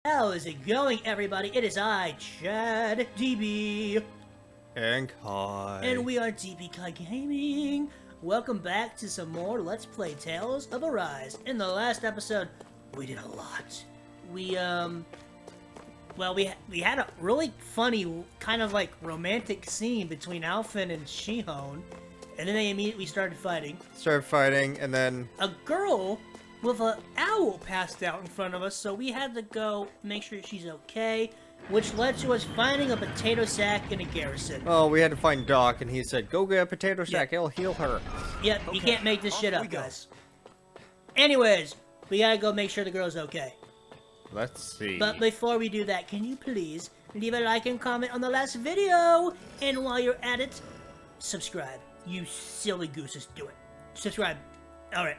How is it going, everybody? It is I, Chad DB, And Kai. and we are DB Kai Gaming. Welcome back to some more Let's Play Tales of Arise. In the last episode, we did a lot. We had a really funny, kind of like romantic scene between Alphen and Shihon, and then they immediately started fighting. And then A girl with an owl passed out in front of us, so we had to go make sure she's okay, which led to us finding a potato sack in a garrison. we had to find Doc, and he said, "Go get a potato sack. It'll heal her." Yep, you can't make this shit up, guys. Anyways, we gotta go make sure the girl's okay. Let's see. But before we do that, can you please leave a like and comment on the last video? And while you're at it, subscribe. You silly gooses, do it. Subscribe. Alright,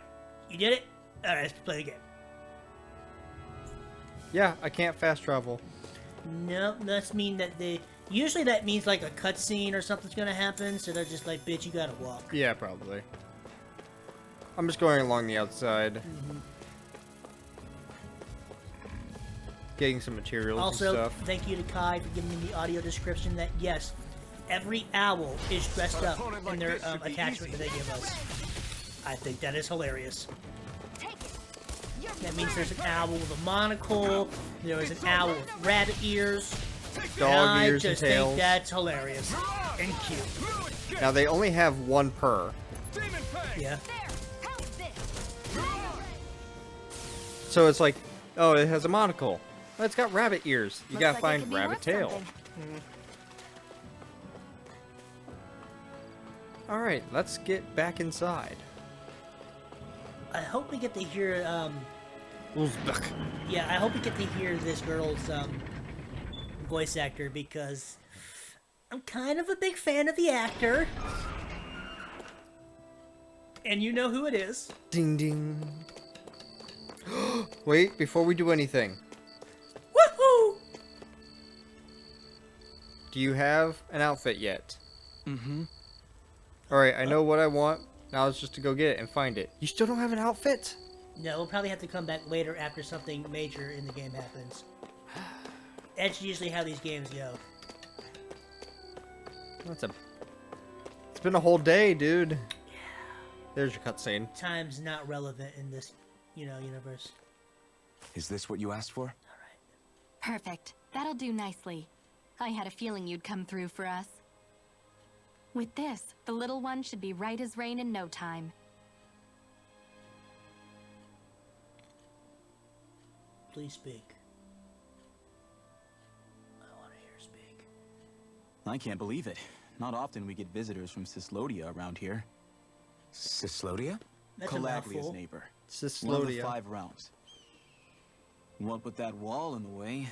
you did it? Alright, let's play the game. Yeah, I can't fast travel. No, that's mean that usually that means like a cutscene or something's gonna happen, so they're just like, bitch, you gotta walk. Yeah, probably. I'm just going along the outside. Getting some materials Also, and stuff. thank you to Kai for giving me the audio description that, yes, every owl is dressed up in their attachment that they give us. I think that is hilarious. That means there's an owl with a monocle, there is an owl with rabbit ears, Dog ears I and just think tails. that's hilarious and cute. Now, they only have one per. Yeah. So it's like, oh, it has a monocle. Oh, it's got rabbit ears. You gotta find rabbit tail. Alright, let's get back inside. I hope we get to hear, Uzbek. yeah, I hope we get to hear this girl's, voice actor, because I'm kind of a big fan of the actor. And you know who it is. Ding ding. Wait, before we do anything. Woohoo! Do you have an outfit yet? Mm-hmm. Alright, I know what I want. Now it's just to go get it and find it. You still don't have an outfit? No, we'll probably have to come back later after something major in the game happens. That's usually how these games go. It's been a whole day, dude. There's your cutscene. Time's not relevant in this, universe. Is this what you asked for? Perfect. That'll do nicely. I had a feeling you'd come through for us. With this, the little one should be right as rain in no time. Please speak. I want to hear speak. I can't believe it. Not often we get visitors from Cyslodia around here. Cyslodia? That's a Calaglia's mouthful. neighbor. One of the Cyslodia. 5 realms. What with that wall in the way,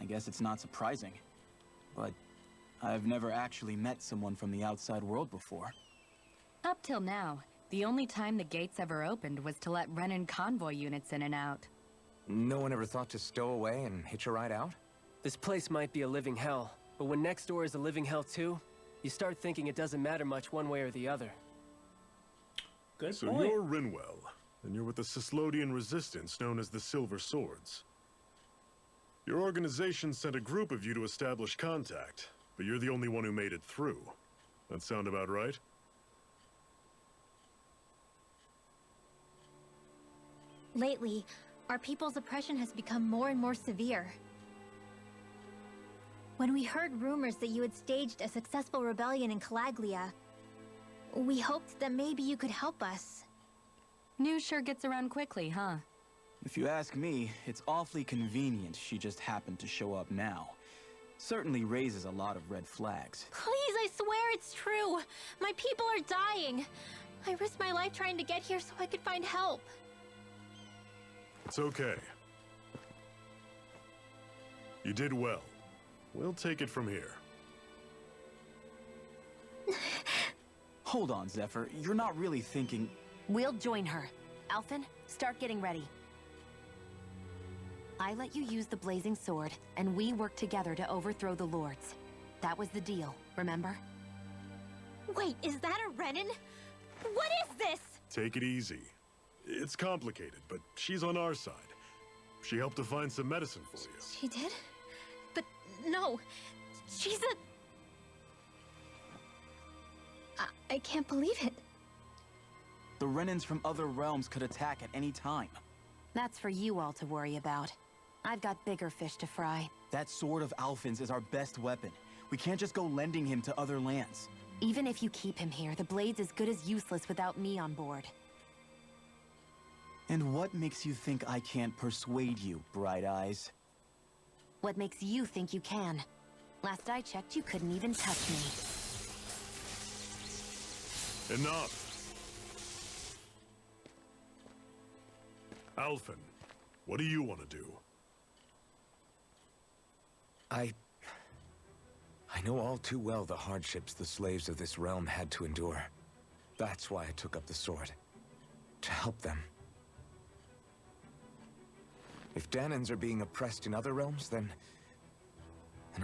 I guess it's not surprising. But I've never actually met someone from the outside world before. Up till now, the only time the gates ever opened was to let Renan convoy units in and out. No one ever thought to stow away and hitch a ride out? This place might be a living hell, but when next door is a living hell too, you start thinking it doesn't matter much one way or the other. Good So point. you're Rinwell, and you're with the Cyslodian resistance known as the Silver Swords. Your organization sent a group of you to establish contact, but you're the only one who made it through. That sound about right? Lately, our people's oppression has become more and more severe. When we heard rumors that you had staged a successful rebellion in Calaglia, we hoped that maybe you could help us. News sure gets around quickly, huh? If you ask me, it's awfully convenient she just happened to show up now. Certainly raises a lot of red flags. Please, I swear it's true! My people are dying! I risked my life trying to get here so I could find help. It's okay. You did well. We'll take it from here. Hold on, Zephyr. You're not really thinking... We'll join her. Alphen, start getting ready. I let you use the blazing sword, and we worked together to overthrow the lords. That was the deal, remember? Wait, is that a Renan? What is this? Take it easy. It's complicated, but she's on our side. She helped to find some medicine for you. She did? But no, she's a... I can't believe it. The Renans from other realms could attack at any time. That's for you all to worry about. I've got bigger fish to fry. That sword of Alphen's is our best weapon. We can't just go lending him to other lands. Even if you keep him here, the blade's as good as useless without me on board. And what makes you think I can't persuade you, Bright Eyes? What makes you think you can? Last I checked, you couldn't even touch me. Enough. Alphen, what do you want to do? I know all too well the hardships the slaves of this realm had to endure. That's why I took up the sword. To help them. If Dahnans are being oppressed in other realms, then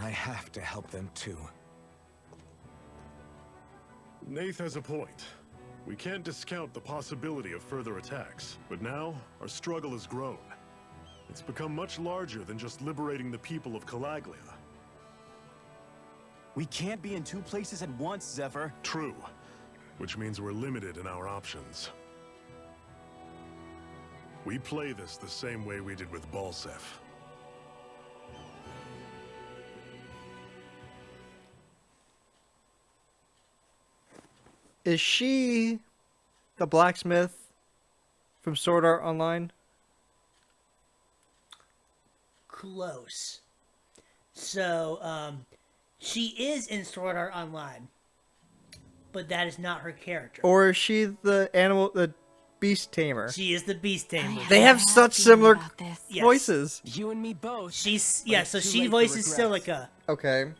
I have to help them too. Nath has a point. We can't discount the possibility of further attacks, but now our struggle has grown. It's become much larger than just liberating the people of Calaglia. We can't be in two places at once, Zephyr. True, which means we're limited in our options. We play this the same way we did with Balseph. Is she the blacksmith from Sword Art Online? Close. So, she is in Sword Art Online, but that is not her character. Or is she the beast tamer? She is the beast tamer. They have such similar Yes. voices. You and me both. She's But yeah, it's so too she late for voices regrets. Silica, Okay.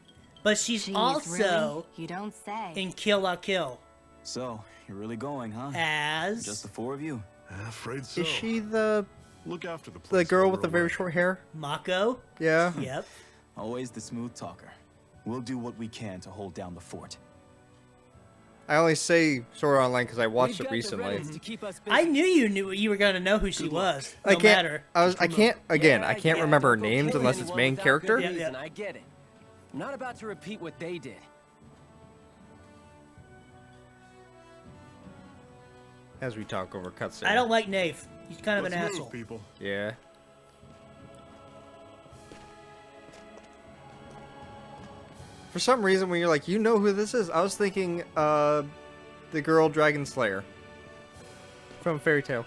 but she's Jeez, also really? You don't say. in Kill La Kill So, you're really going, huh? as Just the four of you? Afraid so. Is she the Look after the place girl while with the we're very away. short hair? Mako. Yeah. Yep. Always the smooth talker. We'll do what we can to hold down the fort. I only say Sword Art Online because I watched We've it got the recently. Renans to keep us busy. I knew you were gonna know who she was. No I can't. matter. I can't. Again, Yeah, I can't yeah, remember don't go names killing unless it's anyone main without character. good Yeah, reason, yeah. I get it. I'm not about to repeat what they did. As we talk over cutscene. I don't like Nave. He's kind of Let's an move, asshole. people. Yeah. For some reason, when you're like, you know who this is, I was thinking, the girl Dragon Slayer from Fairy Tail.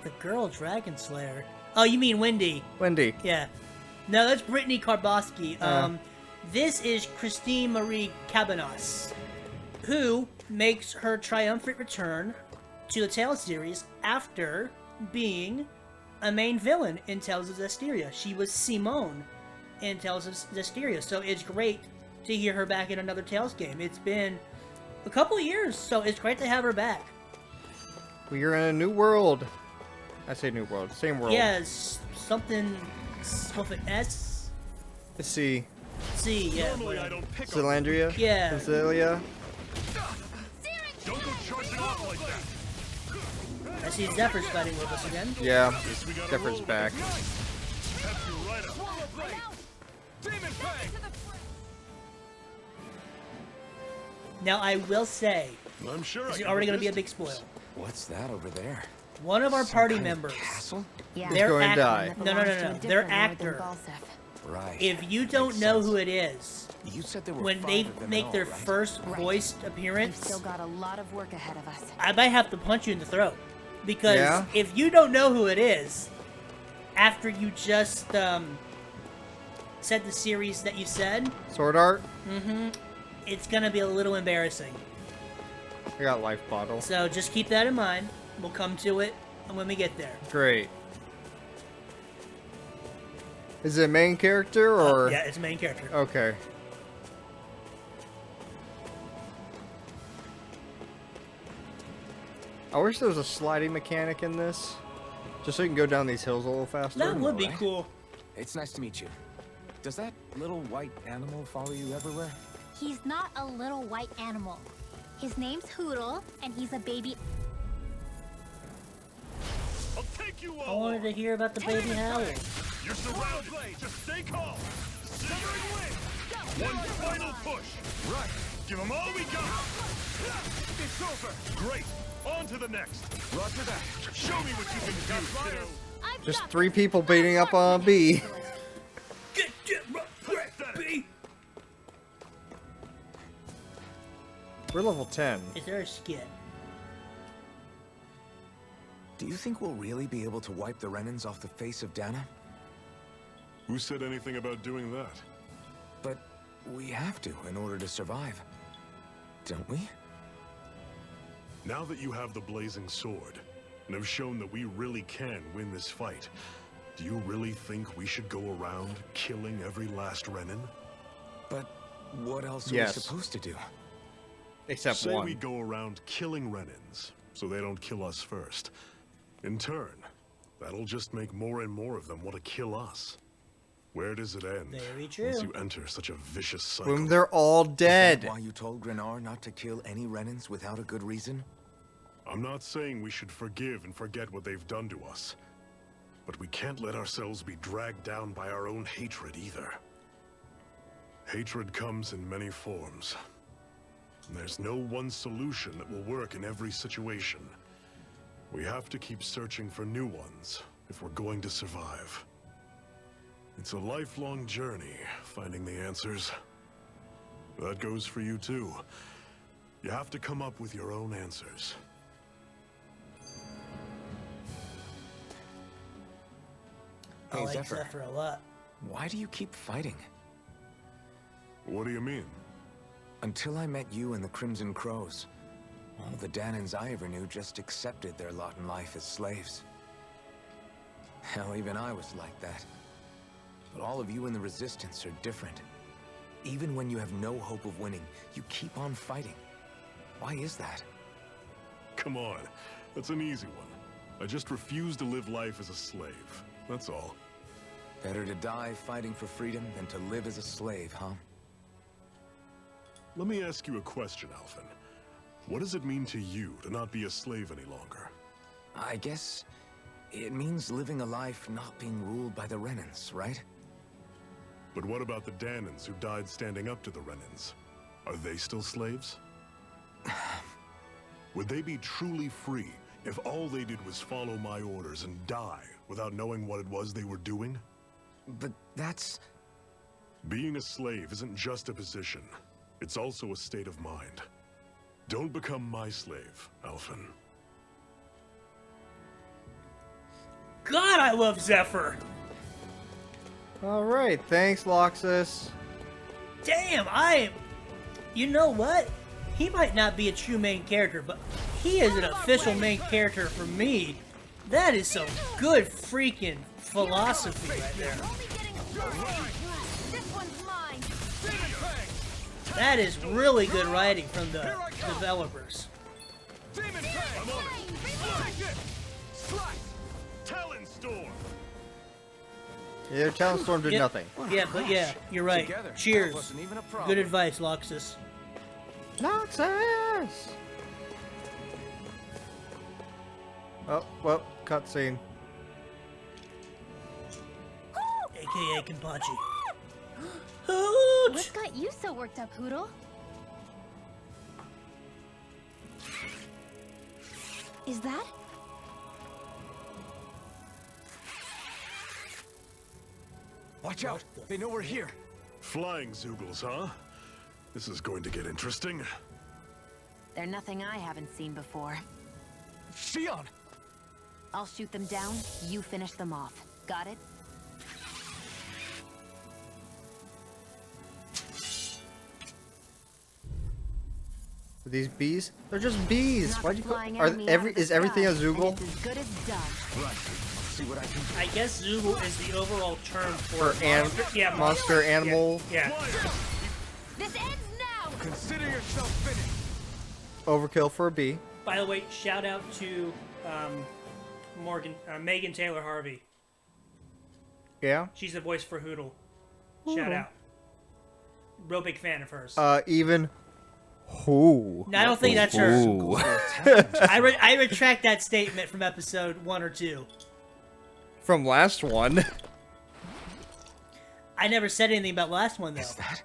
The girl Dragon Slayer. Oh, you mean Wendy? Wendy. Yeah. No, that's Brittany Karbowski. This is Christine Marie Cabanos, who makes her triumphant return to the Tales series after being a main villain in Tales of Zestiria. She was Simone in Tales of Zestiria, so it's great to hear her back in another Tales game. It's been a couple of years, so it's great to have her back. We are in a new world. I say new world, same world. Yes, something with an S. Let's see. C, yeah. Normally I whatever. don't pick on Zelandria? Yeah. Cecilia? Don't go charging off like that. I see Zephyr's fighting with us again. Yeah. Guess we gotta Zephyr's roll back. with it. Pep you right up. Now, I will say, I'm sure this I is can already going to be a resist. big spoil. What's that over there? One of our Some party kind of members, castle? Yeah. they're going to actor. die. No, they're actor. Right. If you don't Makes know sense. who it is, You said there were when 5 they of them in make all, their right? first Right. voiced We've appearance, still got a lot of work ahead of us. I might have to punch you in the throat. Because Yeah? if you don't know who it is, after you just said the series that you said, Sword Art? it's going to be a little embarrassing. I got life bottle. So just keep that in mind. We'll come to it when we get there. Great. Is it a main character or? Yeah, it's a main character. Okay. I wish there was a sliding mechanic in this. Just so you can go down these hills a little faster. That would be alright. cool. It's nice to meet you. Does that little white animal follow you everywhere? He's not a little white animal. His name's Hoodle, and he's a baby. I'll take take you I all wanted to on. hear about the baby howl. You're surrounded. Just stay calm. One final push. Right. Give them all we got. It's over. Great. On to the next. Roger that. Show me what you can do, kiddo. Just 3 people beating up on B. Get B. We're level 10. Is there a skit? Do you think we'll really be able to wipe the Renans off the face of Dana? Who said anything about doing that? But we have to in order to survive. Don't we? Now that you have the blazing sword, and have shown that we really can win this fight, do you really think we should go around killing every last Renan? But what else are Yes. we supposed to do? Except Say one. we go around killing Renans, so they don't kill us first. In turn, that'll just make more and more of them want to kill us. Where does it end? Very true. Once you enter such a vicious cycle. When they're all Is that dead. why you told Grenar not to kill any Renans without a good reason? I'm not saying we should forgive and forget what they've done to us. But we can't let ourselves be dragged down by our own hatred either. Hatred comes in many forms. And there's no one solution that will work in every situation. We have to keep searching for new ones if we're going to survive. It's a lifelong journey, finding the answers. That goes for you too. You have to come up with your own answers. I Hey, like Zephyr. Zephyr a lot. Why do you keep fighting? What do you mean? Until I met you and the Crimson Crows, all the Danans I ever knew just accepted their lot in life as slaves. Hell, even I was like that. But all of you in the Resistance are different. Even when you have no hope of winning, you keep on fighting. Why is that? Come on, that's an easy one. I just refuse to live life as a slave. That's all. Better to die fighting for freedom than to live as a slave, huh? Let me ask you a question, Alphen. What does it mean to you to not be a slave any longer? I guess it means living a life not being ruled by the Renans, right? But what about the Danans who died standing up to the Renans? Are they still slaves? Would they be truly free if all they did was follow my orders and die without knowing what it was they were doing? But that's... Being a slave isn't just a position. It's also a state of mind. Don't become my slave, Alphen. God, I love Zephyr. Alright, thanks, Loxus. Damn, you know what? He might not be a true main character, but he is an official main character for me. That is some good freaking philosophy right there. This one's mine. That is really good writing from the developers. Talon Storm! Yeah, Talonstorm did Yeah. nothing. Yeah, but yeah, you're right. Together, that Cheers. wasn't even a problem. Good advice, Loxus. Loxus! Oh, well, cutscene. AKA Kenpachi. Hoot! What got you so worked up, Hootle? Is that? Watch out! They know we're here. Flying Zoogles, huh? This is going to get interesting. They're nothing I haven't seen before. Shion! I'll shoot them down, you finish them off. Got it? Are these bees? They're just bees. Knock Why'd a you call? flying Are enemy out of the is everything a sky, Zoogle? and it's as good as done. Right. See what I can do. I guess Zoogle is the overall term for For monster, monster animal Yeah. This ends now! Consider yourself finished. overkill for a bee. By the way, shout out to Megan Taylor Harvey. Yeah. She's the voice for Hootle. Shout out. Real big fan of hers. Even who? No, I don't think that's her. Ooh. I retract that statement from episode 1 or 2. From last one. I never said anything about last one though. Is that?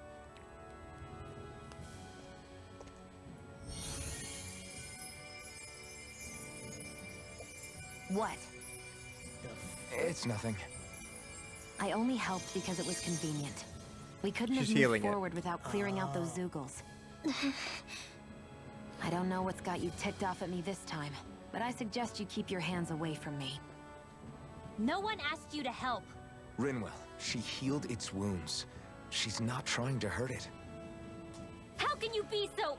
What? It's nothing. I only helped because it was convenient. We couldn't She's have healing moved it. forward without clearing out those Zoogles. I don't know what's got you ticked off at me this time, but I suggest you keep your hands away from me. No one asked you to help. Rinwell, she healed its wounds. She's not trying to hurt it. How can you be so...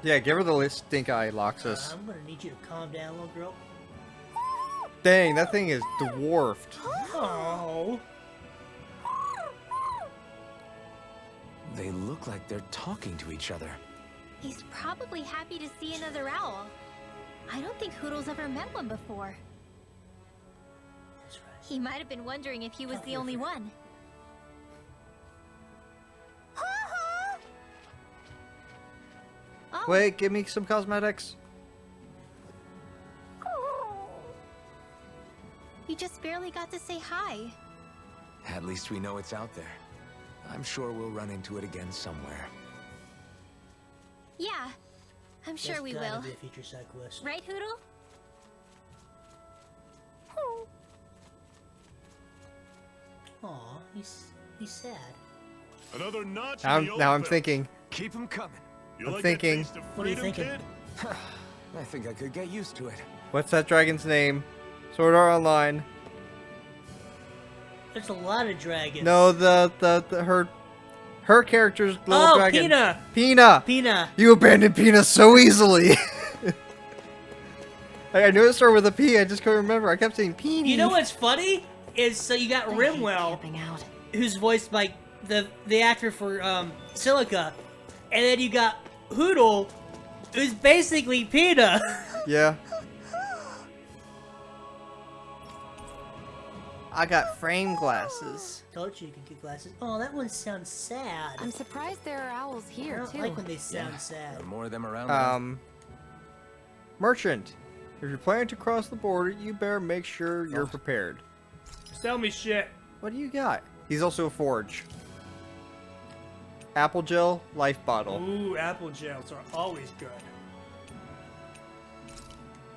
Yeah, give her the stink eye, Loxus. I'm gonna need you to calm down, little girl. Dang, that thing is dwarfed. Oh. They look like they're talking to each other. He's probably happy to see another owl. I don't think Hoodle's ever met one before. That's right. He might have been wondering if he was the only one. Oh. Wait, give me some cosmetics. You just barely got to say hi. At least we know it's out there. I'm sure we'll run into it again somewhere. Yeah, I'm sure There's we gotta will. be a future side quest. Right, Hoodle? Aw, he's sad. Another notch in the old Now I'm belt. thinking. Keep them coming. You I'm like thinking- That taste of What are you freedom, thinking? kid? I think I could get used to it. What's that dragon's name? Sword Art Online. There's a lot of dragons. No, her character's little Oh, dragon. Pina! Pina. Pina! You abandoned Pina so easily. I knew it started with a P. I just couldn't remember. I kept saying Peony. You know what's funny? Is so you got I hate Rimwell, camping out. who's voiced by the actor for Silica, and then you got Hoodle, who's basically Pina. Yeah. I got frame glasses. Told you you could get glasses. Oh, that one sounds sad. I'm surprised there are owls I here, don't too. like when they sound There sad. are more of them around. Merchant. If you're planning to cross the border, you better make sure you're prepared. Sell me shit. What do you got? He's also a forge. Apple gel, life bottle. Ooh, apple gels are always good.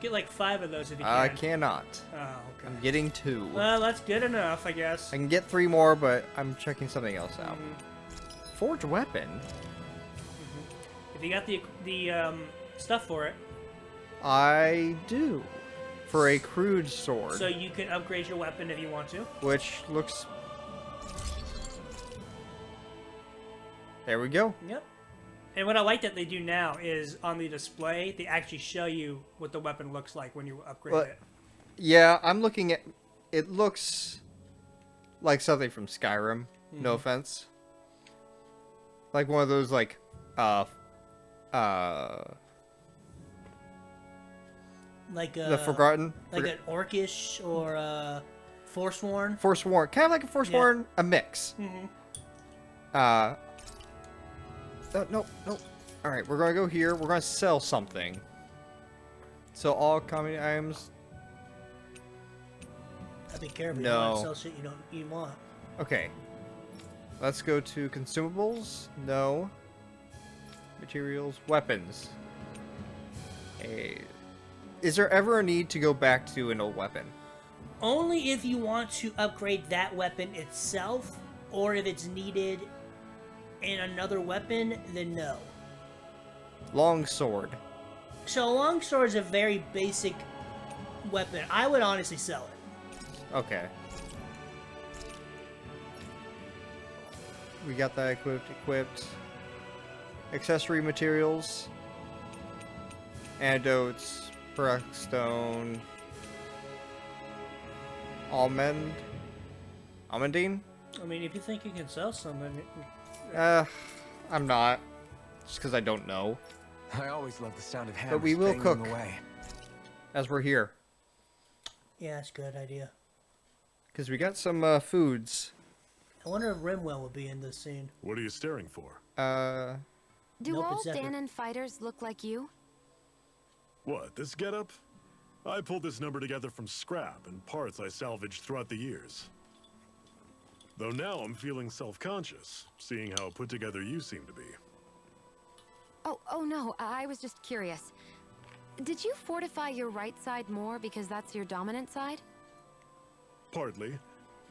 Get like 5 of those if you can. I cannot. Oh, okay. I'm getting 2. Well, that's good enough, I guess. I can get 3 more, but I'm checking something else out. Mhm. Forge weapon? If you got the stuff for it, I do. For a crude sword. so you can upgrade your weapon if you want to. Which looks... There we go. Yep. And what I like that they do now is on the display, they actually show you what the weapon looks like when you upgrade Well, it. Yeah, I'm looking at... It looks like something from Skyrim. No offense. Like one of those, like, Like the Forgotten? like an Orcish or Forsworn. Forsworn. Kind of like a Forsworn, a mix. Mm-hmm. No. Alright, we're gonna go here. We're gonna sell something. Sell all common items. I'd be careful. No. You don't want to sell shit you don't even want. Okay. Let's go to consumables. No. Materials. Weapons. Is there ever a need to go back to an old weapon? Only if you want to upgrade that weapon itself, or if it's needed in another weapon, then no. Longsword. So a longsword is a very basic weapon. I would honestly sell it. Okay. We got that equipped. Accessory materials. Antidotes. Stone. Almondine? I mean, if you think you can sell something, I'm not. Just because I don't know. I always love the sound of hammers we will banging cook. away. As we're here. yeah, that's a good idea. Because we got some foods. I wonder if Rimwell will be in this scene. What are you staring for? Do Nope, all it's Zephyr. Danon fighters look like you? What, this getup? I pulled this number together from scrap and parts I salvaged throughout the years. Though now I'm feeling self-conscious, seeing how put together you seem to be. Oh no, I was just curious. Did you fortify your right side more because that's your dominant side? Partly,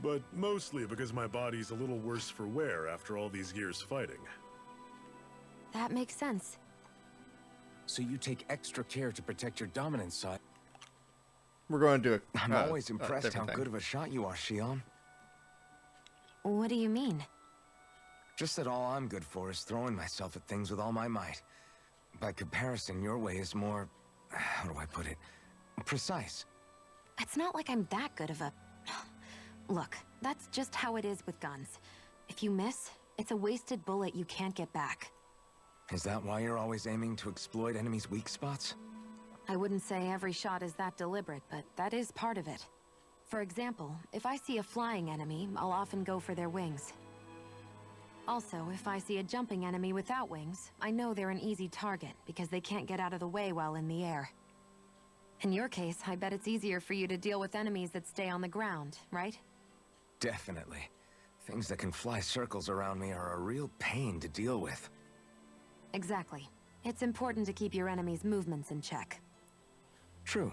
but mostly because my body's a little worse for wear after all these years fighting. That makes sense. So you take extra care to protect your dominant side. We're going to do it. I'm always impressed how good of a shot you are, Shion. What do you mean? Just that all I'm good for is throwing myself at things with all my might. By comparison, your way is more... how do I put it? Precise. It's not like I'm that good of a... Look, that's just how it is with guns. If you miss, it's a wasted bullet you can't get back. Is that why you're always aiming to exploit enemies' weak spots? I wouldn't say every shot is that deliberate, but that is part of it. For example, if I see a flying enemy, I'll often go for their wings. Also, if I see a jumping enemy without wings, I know they're an easy target because they can't get out of the way while in the air. In your case, I bet it's easier for you to deal with enemies that stay on the ground, right? Definitely. Things that can fly circles around me are a real pain to deal with. Exactly. It's important to keep your enemy's movements in check. True.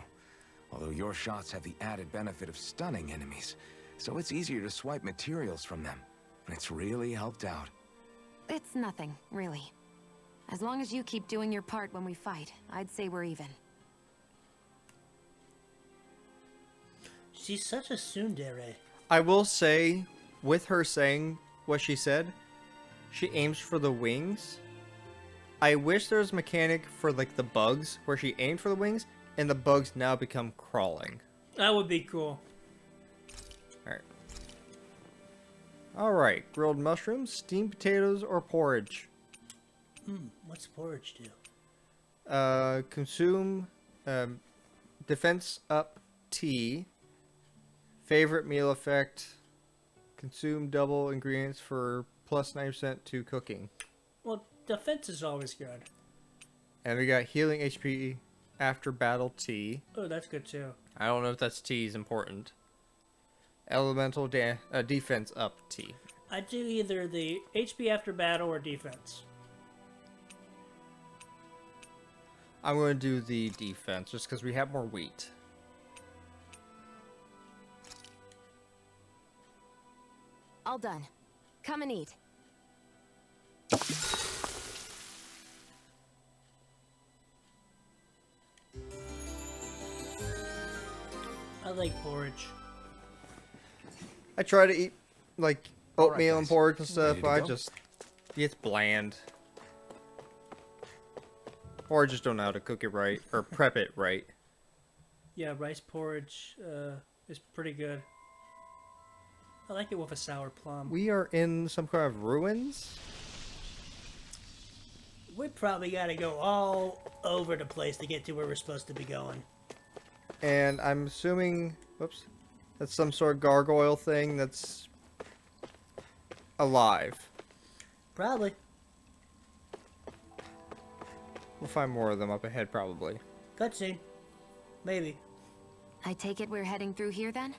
Although your shots have the added benefit of stunning enemies, so it's easier to swipe materials from them. It's really helped out. It's nothing, really. As long as you keep doing your part when we fight, I'd say we're even. She's such a tsundere. I will say, with her saying what she said, she aims for the wings. I wish there was a mechanic for like the bugs where she aimed for the wings and the bugs now become crawling. That would be cool. Alright. Alright, grilled mushrooms, steamed potatoes, or porridge? What's porridge do? Consume defense up tea. Favorite meal effect. Consume double ingredients for plus 9% to cooking. Well, defense is always good. And we got healing HP after battle tea. Oh, that's good too. I don't know if that's tea is important. Elemental defense up tea. I do either the HP after battle or defense. I'm going to do the defense just because we have more wheat. All done. Come and eat. I like porridge. I try to eat like oatmeal and guys. porridge and stuff, Ready to but I go? just it's bland. Or I just don't know how to cook it right or prep it right. Yeah, rice porridge is pretty good. I like it with a sour plum. We are in some kind of ruins. We probably gotta go all over the place to get to where we're supposed to be going. And I'm assuming, whoops, that's some sort of gargoyle thing that's alive. Probably. We'll find more of them up ahead, probably. Cutscene. Maybe. I take it we're heading through here then?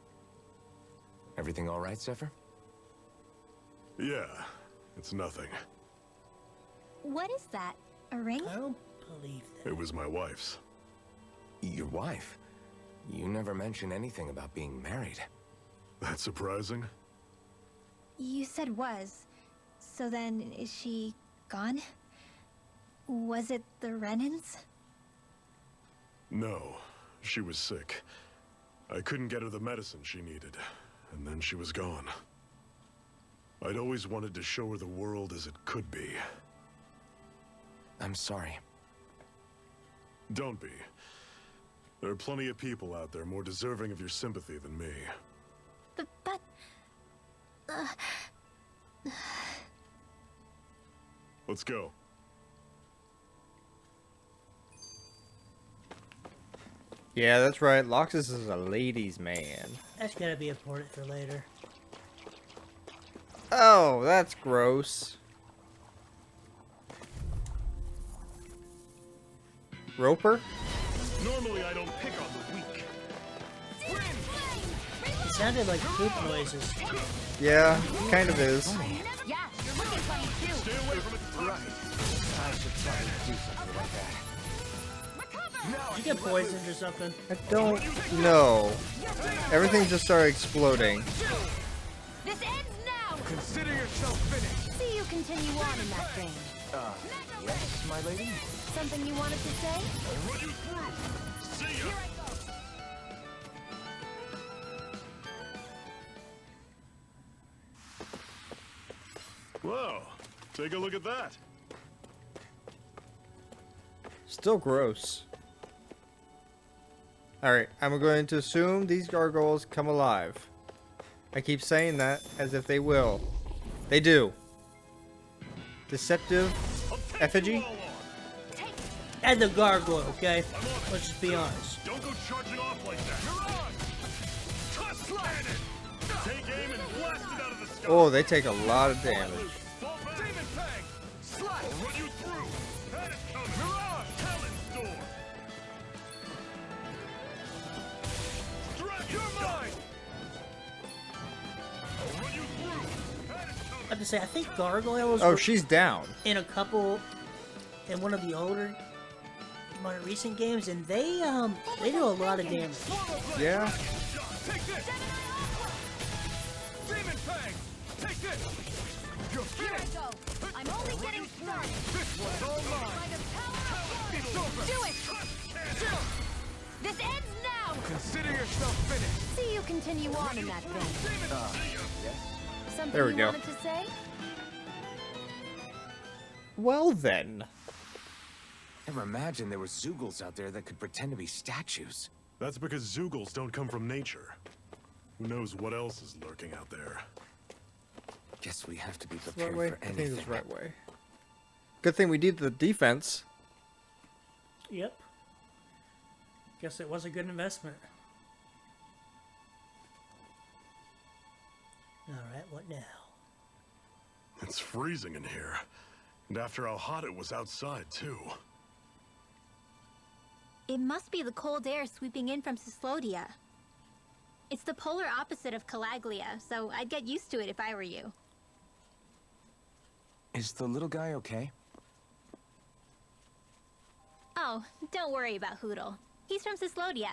Everything all right, Zephyr? Yeah, it's nothing. What is that? A ring? I don't believe that. It was my wife's. Your wife? You never mentioned anything about being married. That's surprising. You said was. So then, is she gone? Was it the Renans? No, she was sick. I couldn't get her the medicine she needed, and then she was gone. I'd always wanted to show her the world as it could be. I'm sorry. Don't be. There are plenty of people out there more deserving of your sympathy than me. But... Let's go. Yeah, that's right. Loxus is a ladies' man. That's gotta be important for later. Oh, that's gross. Roper? Normally I don't pick on the weak. sounded like poop noises. Yeah, kind of is. Yeah, you're looking funny too. Right. I should try to do something like that. Did you get poisoned or something? I don't know. Everything just started exploding. This ends now. Consider yourself finished. See you continue on in that vein. Yes, my lady? Something you wanted to say? Whoa, take a look at that. Still gross. Alright, I'm going to assume these gargoyles come alive. I keep saying that as if they will. They do. Deceptive effigy? And the gargoyle, okay? Let's just be honest. Don't go charging off like that. Take aim and blast it out of the sky. Oh, they take a lot of damage. Demon Fang! Slide! I'll run you through! That is coming! Mirage! Talon's door! Dragon! You're mine! I'll run you through! That is coming! I have to say, I think gargoyles Oh, were she's down. in a couple, in one of the older, more recent games, and they do a lot of damage. Yeah. Take this! Demon Fang! Take this! You're Here I go. I'm only getting started. This one's all mine! By the power of It's over! Do it. This ends now. Consider yourself finished. See you continue on in that vein. Something There we you go. wanted to say? Well then. Never imagined there were Zoogles out there that could pretend to be statues. That's because Zoogles don't come from nature. Who knows what else is lurking out there? Guess we have to be Right prepared way? for I think anything. it's the right way. Good thing we did the defense. Yep. Guess it was a good investment. Alright, what now? It's freezing in here. And after how hot it was outside, too. It must be the cold air sweeping in from Cyslodia. It's the polar opposite of Calaglia, so I'd get used to it if I were you. Is the little guy okay? Oh, don't worry about Hootle. He's from Cyslodia.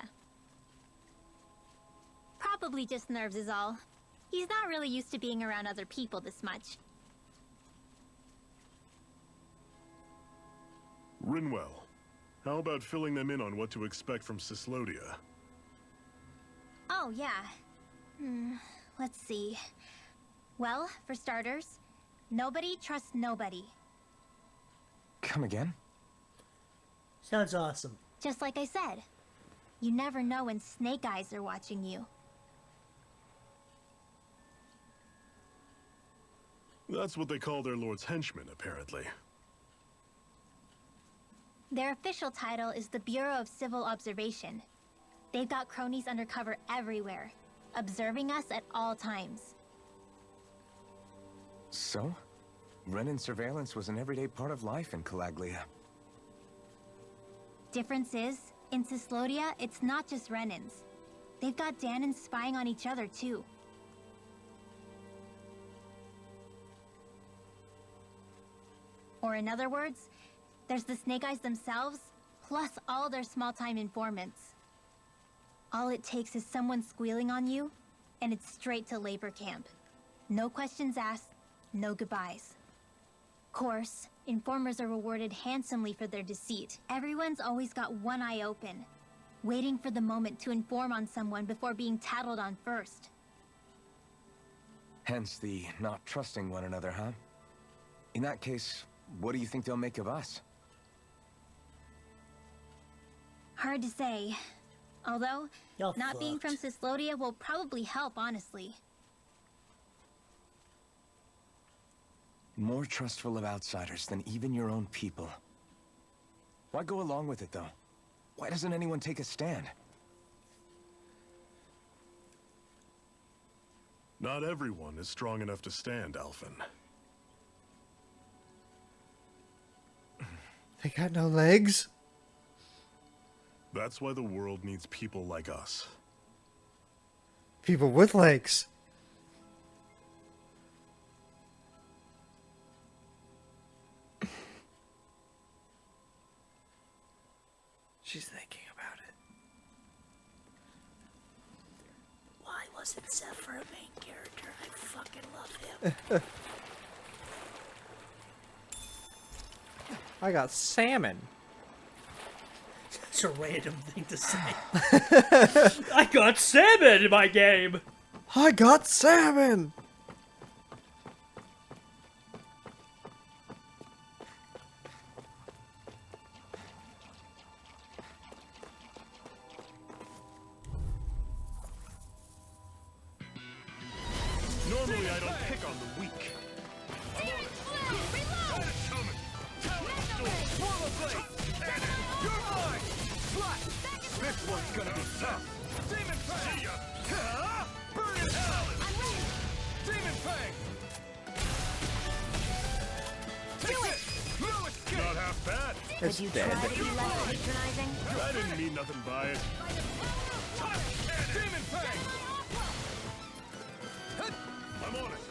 Probably just nerves is all. He's not really used to being around other people this much. Rinwell, how about filling them in on what to expect from Cyslodia? Oh, yeah. Let's see. Well, for starters, nobody trusts nobody. Come again? Sounds awesome. Just like I said. You never know when Snake Eyes are watching you. That's what they call their lord's henchmen, apparently. Their official title is the Bureau of Civil Observation. They've got cronies undercover everywhere, observing us at all times. So? Renin surveillance was an everyday part of life in Calaglia. Difference is, in Cyslodia, it's not just Renins. They've got Danans spying on each other, too. Or in other words, there's the Snake Eyes themselves, plus all their small-time informants. All it takes is someone squealing on you, and it's straight to labor camp. No questions asked, no goodbyes. Course, informers are rewarded handsomely for their deceit. Everyone's always got one eye open, waiting for the moment to inform on someone before being tattled on first. Hence the not trusting one another, huh? In that case, what do you think they'll make of us? Hard to say. Although, Y'all not being from fucked. Cyslodia will probably help, honestly. More trustful of outsiders than even your own people. Why go along with it, though? Why doesn't anyone take a stand? Not everyone is strong enough to stand, Alphen. They got no legs? That's why the world needs people like us. People with legs. She's thinking about it. Why wasn't Zephyr a main character? I fucking love him. I got salmon. It's a random thing to say. I got salmon in my game. I got salmon. Normally I don't pick on the weak. This one's gonna be tough. Demon Fang! Burn it hell! Demon Fang! Do it! No escape! Not half bad. It's dead. Try to be less patronizing. I didn't mean nothing by it. Demon Fang! I'm on it.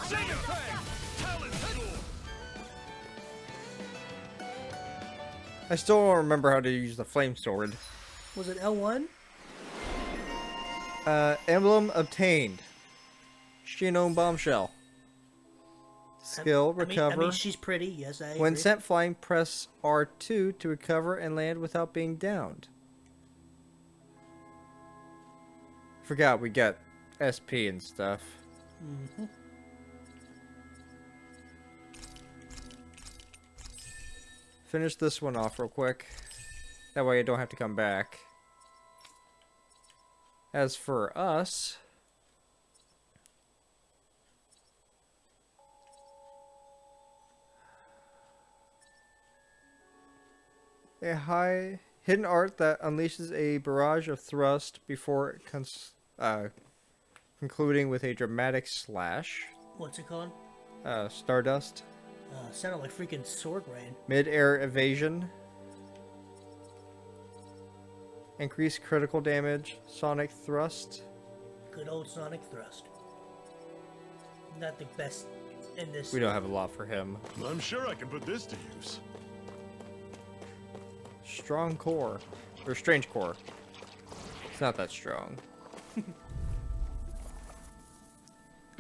Demon Fang! Talon Sword. I still don't remember how to use the flame sword. Was it L1? Emblem obtained. Shino Bombshell. Skill, recover. I mean, she's pretty. Yes, I When agree. sent flying, press R2 to recover and land without being downed. Forgot we got SP and stuff. Finish this one off real quick. That way I don't have to come back. As for us... a high hidden art that unleashes a barrage of thrust before concluding with a dramatic slash. What's it called? Stardust. Sounded like freaking Sword Rain. Mid-air evasion. Increased critical damage. Sonic thrust. Good old Sonic Thrust. Not the best in this. We don't have a lot for him. I'm sure I can put this to use. Strong core. Or strange core. It's not that strong. A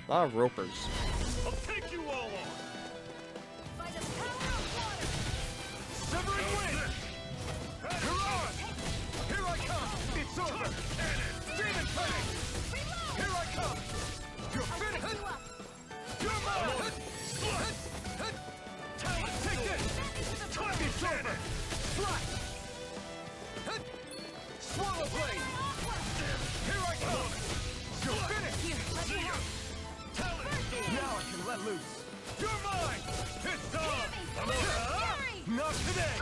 lot of ropers. I'll take you all on. By the power of water. Severing wind! You're on! Here I come! It's over! Demon Fang! Here I come! You're finished! You're mine! Take this! It's over! Flash! Swallow Blade! Here I come! You're finished! Now I can let loose! You're mine! It's on! Not today!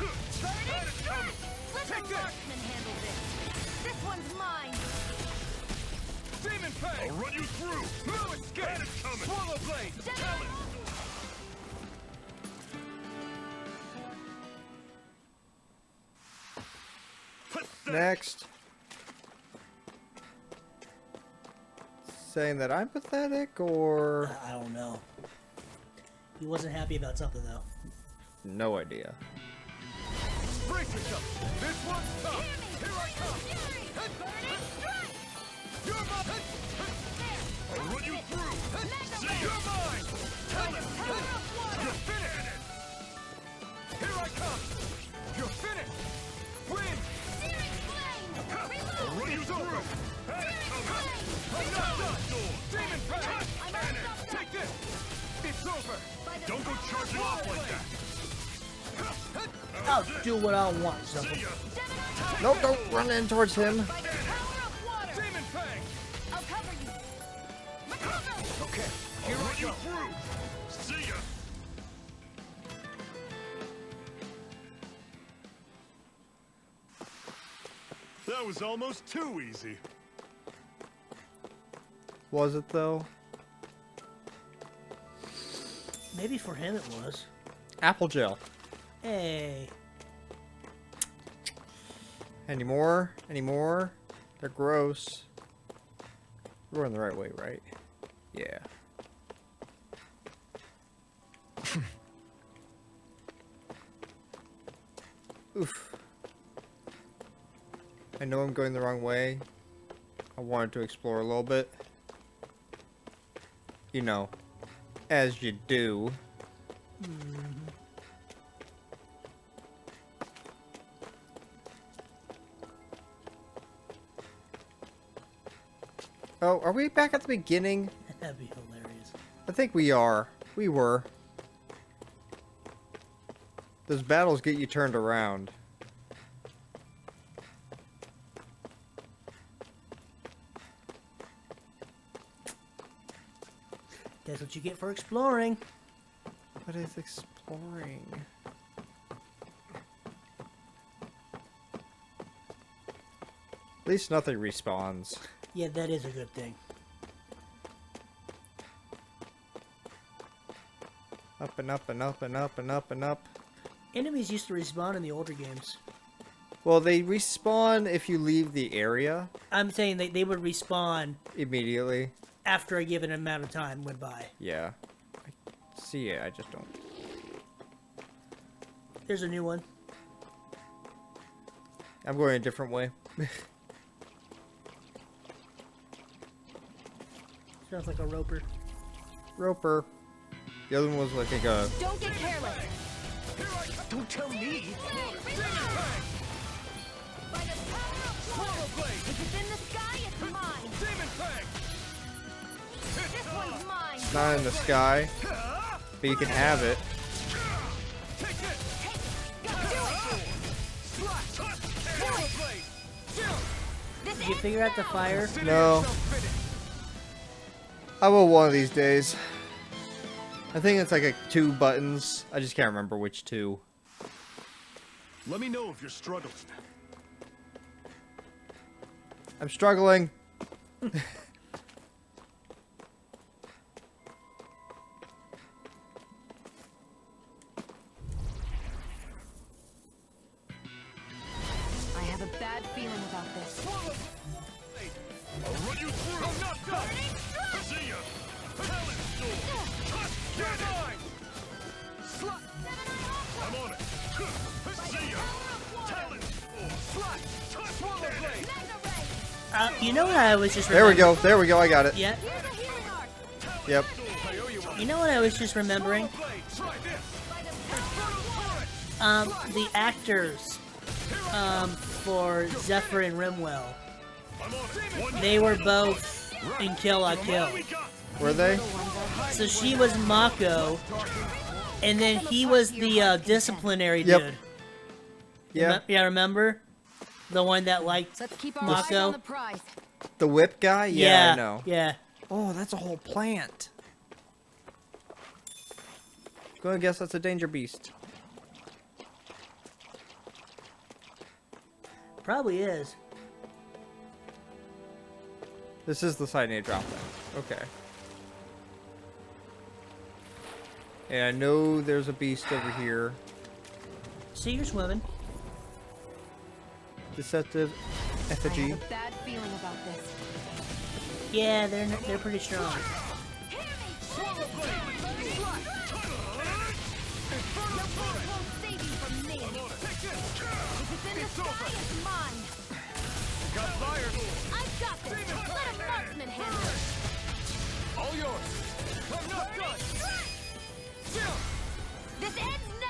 Take this! Marksman handle this. This one's mine. Demon Fang! I'll run you through. No escape! Swallow Blade! Next. Saying that I'm pathetic, or... I don't know. He wasn't happy about something though. No idea. Brace yourself! This one's tough! Here I come! You're mine! I'll run you through. See You're ya. mine! You're finished! Here I come! You're finished! Win! I'll run you through. I'm not done! Demon Fang! Take this! It's over! Don't go charging off like that. I'll do what I want, Zephyr. See ya. Nope, don't run in towards him. Demon Fang! I'll cover you. Okay, I'll run you through. See ya. That was almost too easy. Was it, though? Maybe for him it was. Apple gel. Hey. Any more? Any more? They're gross. We're going the right way, right? Yeah. Oof. I know I'm going the wrong way. I wanted to explore a little bit. You know, as you do. Oh, are we back at the beginning? That'd be hilarious. I think we are. We were. Those battles get you turned around. That's what you get for exploring. What is exploring? At least nothing respawns. Yeah, that is a good thing. Up and up and up and up and up and up. Enemies used to respawn in the older games. Well, they respawn if you leave the area I'm saying they would respawn immediately. after a given amount of time went by. Yeah. I see it, I just don't. There's a new one. I'm going a different way. Sounds like a roper. Roper. The other one was like a... Don't get careless. Don't tell me! If it's in the sky, it's mine. This one's mine. It's not in the sky, but you can have it. Did you figure out the fire? No. I will one of these days. I think it's like 2 buttons. I just can't remember which 2. Let me know if you're struggling. I'm struggling. I have a bad feeling about this. I'll run you through. I'm not done. See ya. Talent sword. Get it. I'm on it. See ya. Talent sword. Get it. You know what I was just There we remembering? go. There we go. I got it. Yeah. Yep. You know what I was just remembering? The actors for Zephyr and Rimwell. They were both in Kill La Kill. Were they? So she was Mako, and then he was the disciplinary Yep. dude. Yeah. Yeah, remember? The one that liked Let's keep our eyes Mako? on the prize. The whip guy? Yeah, I know. Yeah. Oh, that's a whole plant. Gonna guess that's a danger beast. Probably is. This is the side I need to drop then. Okay. And I know there's a beast over here. See, you're swimming. Deceptive I effigy. have a bad feeling about this. Yeah, they're pretty strong.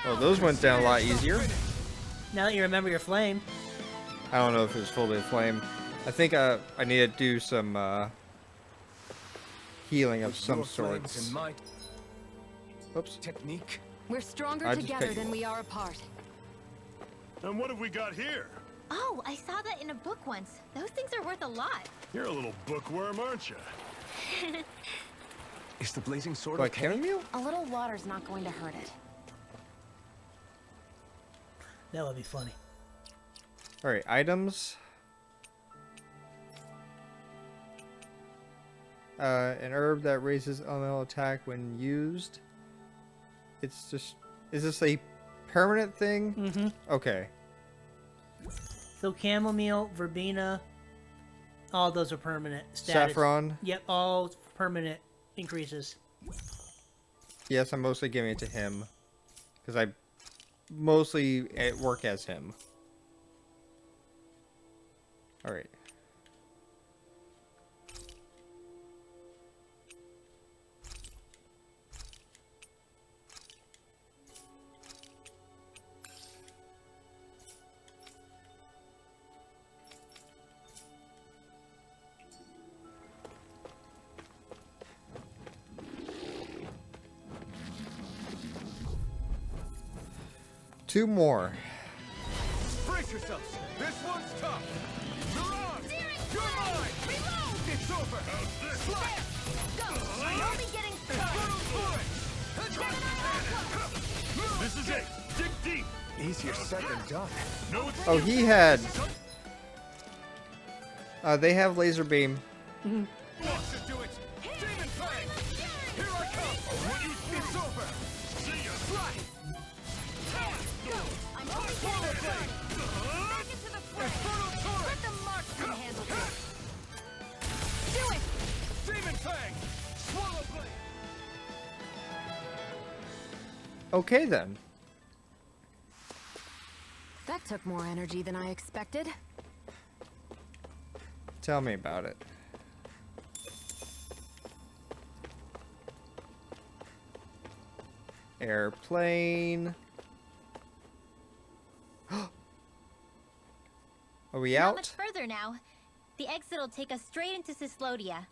Oh, those went down a lot easier. Now that you remember your flame. I don't know if it was fully flame. I think I need to do some healing of some Your flames sorts. and my Oops. technique. We're stronger I just together picked- than we are apart. And what have we got here? Oh, I saw that in a book once. Those things are worth a lot. You're a little bookworm, aren't you? Is the blazing sword Do I okay? kill you? A little water's not going to hurt it. That would be funny. Alright, items. An herb that raises elemental attack when used. It's just... Is this a permanent thing? Mm-hmm. Okay. So chamomile, verbena, All those are permanent status. Saffron. Yep, all permanent increases. Yes, I'm mostly giving it to him. Because I mostly work as him. Alright. Two more. Brace yourselves. This one's tough. Miran, you're mine. Reload! It's over. Slide. Go! I'm only getting Infernal Torrent. This is it. Dig deep. Easier said than done. No, it's Oh, he had... they have laser beam. Watch it do it. Demon Fang. Here I come. It's over. See ya. Slide. I'm only getting Flame. back into the fray. Infernal Torrent. Let the marksman handle this. Do it! Demon Fang. Swallow Blade. Okay, then. That took more energy than I expected. Tell me about it. Airplane. Are we Not out? much further now. The exit will take us straight into Cyslodia.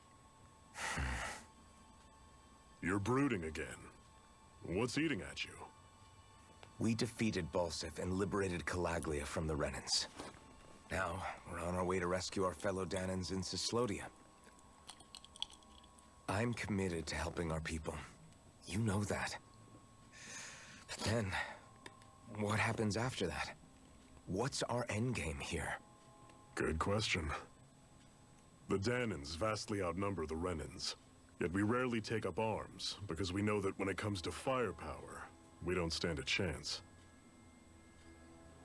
You're brooding again. What's eating at you? We defeated Balsif and liberated Calaglia from the Renans. Now, we're on our way to rescue our fellow Danans in Cyslodia. I'm committed to helping our people. You know that. But then, what happens after that? What's our endgame here? Good question. The Danans vastly outnumber the Renans. Yet we rarely take up arms, because we know that when it comes to firepower, we don't stand a chance.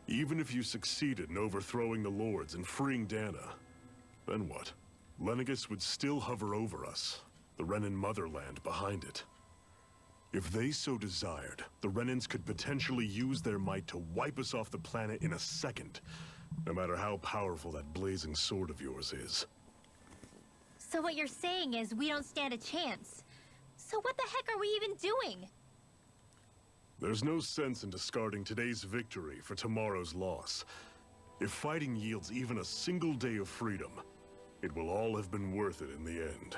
Even if you succeeded in overthrowing the Lords and freeing Dana, then what? Lenegis would still hover over us, the Renan motherland behind it. If they so desired, the Renans could potentially use their might to wipe us off the planet in a second, no matter how powerful that blazing sword of yours is. So what you're saying is we don't stand a chance. So what the heck are we even doing? There's no sense in discarding today's victory for tomorrow's loss. If fighting yields even a single day of freedom, it will all have been worth it in the end.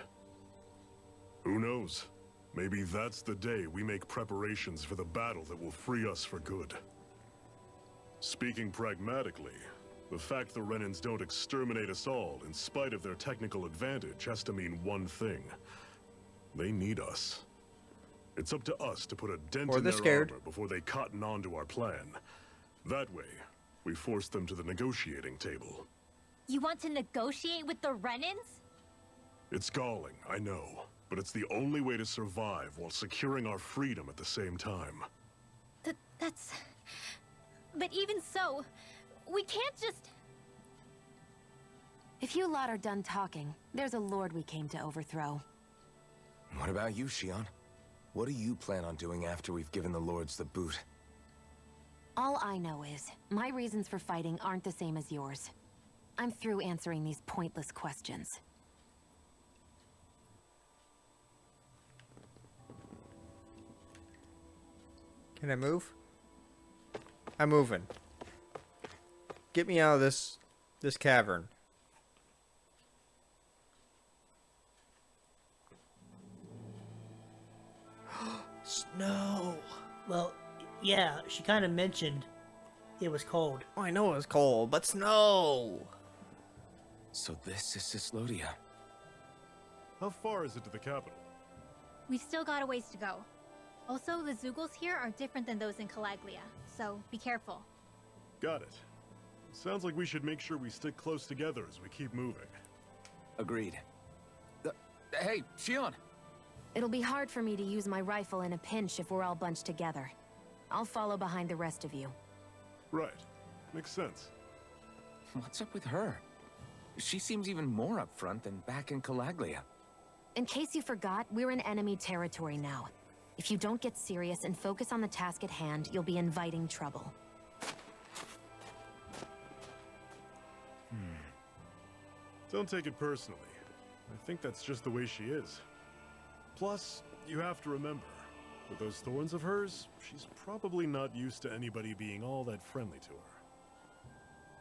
Who knows? Maybe that's the day we make preparations for the battle that will free us for good. Speaking pragmatically, the fact the Renans don't exterminate us all in spite of their technical advantage has to mean one thing. They need us. It's up to us to put a dent Or in they're their scared. armor before they cotton on to our plan. That way, we force them to the negotiating table. You want to negotiate with the Renans? It's galling, I know, but it's the only way to survive while securing our freedom at the same time. That's... But even so, we can't just... If you lot are done talking, there's a lord we came to overthrow. What about you, Shion? What do you plan on doing after we've given the Lords the boot? All I know is, my reasons for fighting aren't the same as yours. I'm through answering these pointless questions. Can I move? I'm moving. Get me out of this cavern. Snow. Well, yeah, she kind of mentioned it was cold. Oh, I know it was cold, but snow. So this is Cyslodia. How far is it to the capital? We've still got a ways to go. Also, the Zeugles here are different than those in Calaglia, so be careful. Got it. Sounds like we should make sure we stick close together as we keep moving. Agreed. Hey, Shion! It'll be hard for me to use my rifle in a pinch if we're all bunched together. I'll follow behind the rest of you. Right. Makes sense. What's up with her? She seems even more upfront than back in Calaglia. In case you forgot, we're in enemy territory now. If you don't get serious and focus on the task at hand, you'll be inviting trouble. Don't take it personally. I think that's just the way she is. Plus, you have to remember, with those thorns of hers, she's probably not used to anybody being all that friendly to her.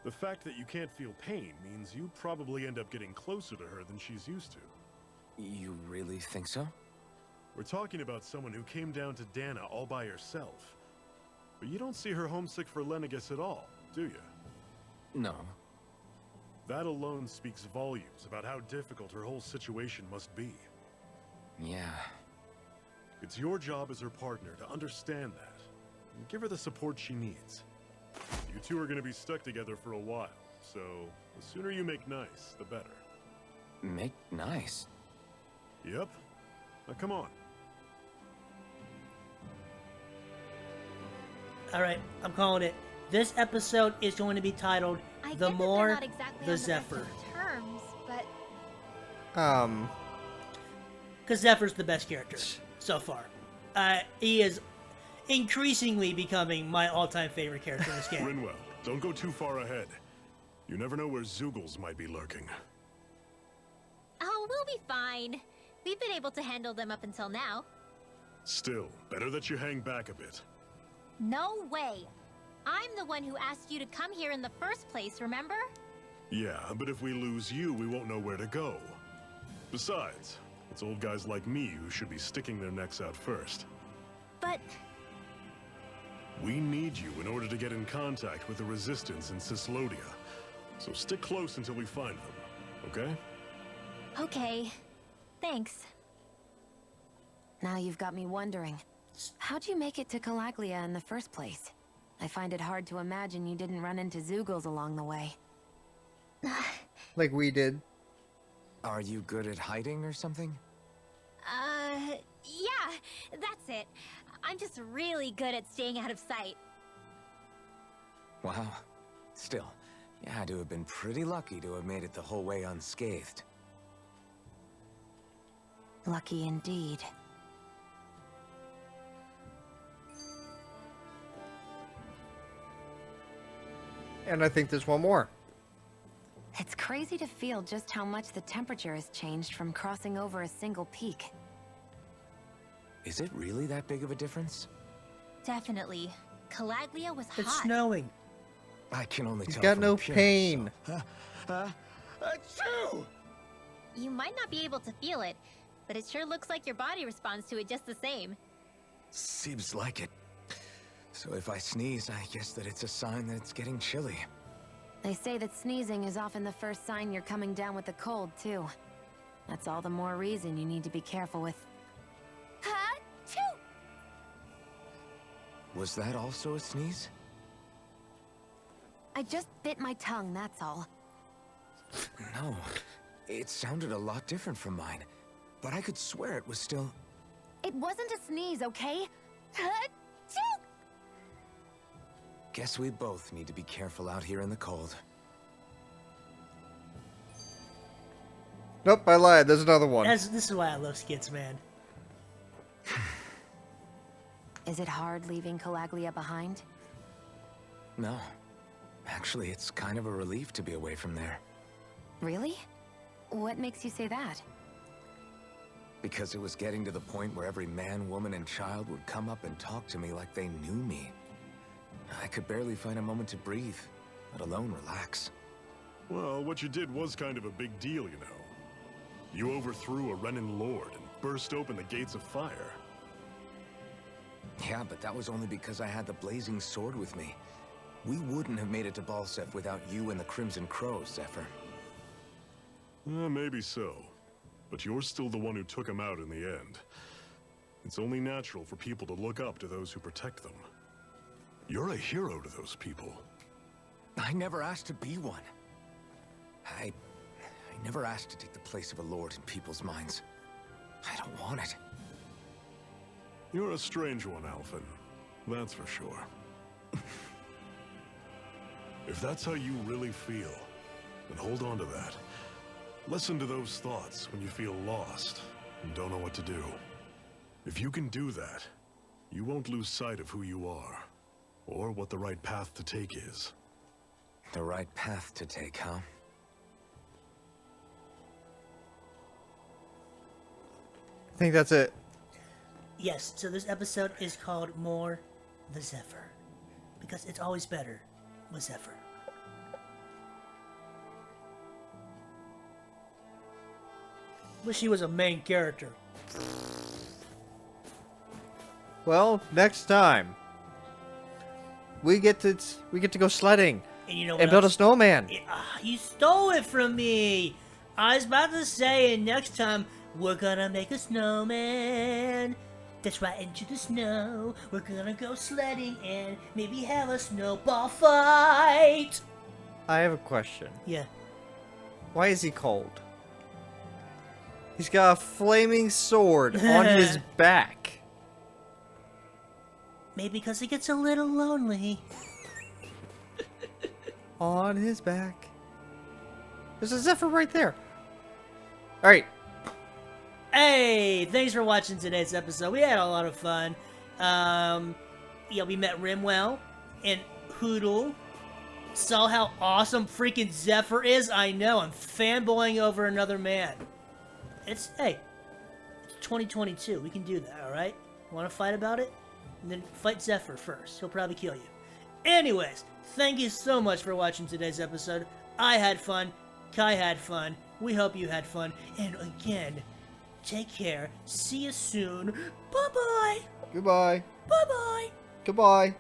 The fact that you can't feel pain means you probably end up getting closer to her than she's used to. You really think so? We're talking about someone who came down to Dana all by herself. But you don't see her homesick for Lenegis at all, do you? No. That alone speaks volumes about how difficult her whole situation must be. Yeah. It's your job as her partner to understand that, and give her the support she needs. You two are going to be stuck together for a while, so the sooner you make nice, the better. Make nice? Yep. Now come on. All right, I'm calling it. This episode is going to be titled I "The get that they're More, not exactly the on the best Zephyr," of terms, but because Zephyr's the best character so far. He is increasingly becoming my all-time favorite character in this game. Rinwell, don't go too far ahead. You never know where Zeugles might be lurking. oh, we'll be fine. We've been able to handle them up until now. Still, better that you hang back a bit. No way. I'm the one who asked you to come here in the first place, remember? Yeah, but if we lose you, we won't know where to go. Besides, it's old guys like me who should be sticking their necks out first. But We need you in order to get in contact with the Resistance in Cyslodia. So stick close until we find them, okay? okay. Thanks. Now you've got me wondering. How'd you make it to Calaglia in the first place? I find it hard to imagine you didn't run into Zeugles along the way. Like we did. Are you good at hiding or something? Yeah, that's it. I'm just really good at staying out of sight. Wow. Still, you had to have been pretty lucky to have made it the whole way unscathed. Lucky indeed. And I think there's one more. It's crazy to feel just how much the temperature has changed from crossing over a single peak. Is it really that big of a difference? Definitely. Calaglia was It's hot. snowing. I can only He's tell got from no appearance, pain. so- Achoo! You might not be able to feel it, but it sure looks like your body responds to it just the same. Seems like it. So if I sneeze, I guess that it's a sign that it's getting chilly. They say that sneezing is often the first sign you're coming down with the cold, too. That's all the more reason you need to be careful with. Achoo! Was that also a sneeze? I just bit my tongue, that's all. No. It sounded a lot different from mine. But I could swear it was still... It wasn't a sneeze, okay? Achoo! Guess we both need to be careful out here in the cold. Nope, I lied. There's another one. This is why I love skits, man. Is it hard leaving Calaglia behind? No. Actually, it's kind of a relief to be away from there. Really? What makes you say that? Because it was getting to the point where every man, woman, and child would come up and talk to me like they knew me. I could barely find a moment to breathe, let alone relax. Well, what you did was kind of a big deal, you know. You overthrew a Renan lord and burst open the gates of fire. Yeah, but that was only because I had the blazing sword with me. We wouldn't have made it to Balseph without you and the Crimson Crows, Zephyr. Maybe so. But you're still the one who took him out in the end. It's only natural for people to look up to those who protect them. You're a hero to those people. I never asked to be one. I never asked to take the place of a lord in people's minds. I don't want it. You're a strange one, Alphen. That's for sure. If that's how you really feel, then hold on to that. Listen to those thoughts when you feel lost and don't know what to do. If you can do that, you won't lose sight of who you are, or what the right path to take is. The right path to take, huh? I think that's it. Yes, so this episode is called More the Zephyr. Because it's always better with Zephyr. Wish he was a main character. Well, next time we get to go sledding And you know what and build a else? snowman. You stole it from me! I was about to say, and next time, we're gonna make a snowman. That's right, into the snow. We're gonna go sledding and maybe have a snowball fight! I have a question. Yeah. Why is he cold? He's got a flaming sword on his back. Maybe because he gets a little lonely. On his back. There's a Zephyr right there. Alright. Hey, thanks for watching today's episode. We had a lot of fun. Yeah, we met Rimwell and Hootle. Saw how awesome freaking Zephyr is. I know, I'm fanboying over another man. It's 2022. We can do that, alright? Want to fight about it? And then fight Zephyr first. He'll probably kill you. Anyways, thank you so much for watching today's episode. I had fun. Kai had fun. We hope you had fun. And again, take care. See you soon. Bye-bye. Goodbye. Bye-bye. Goodbye.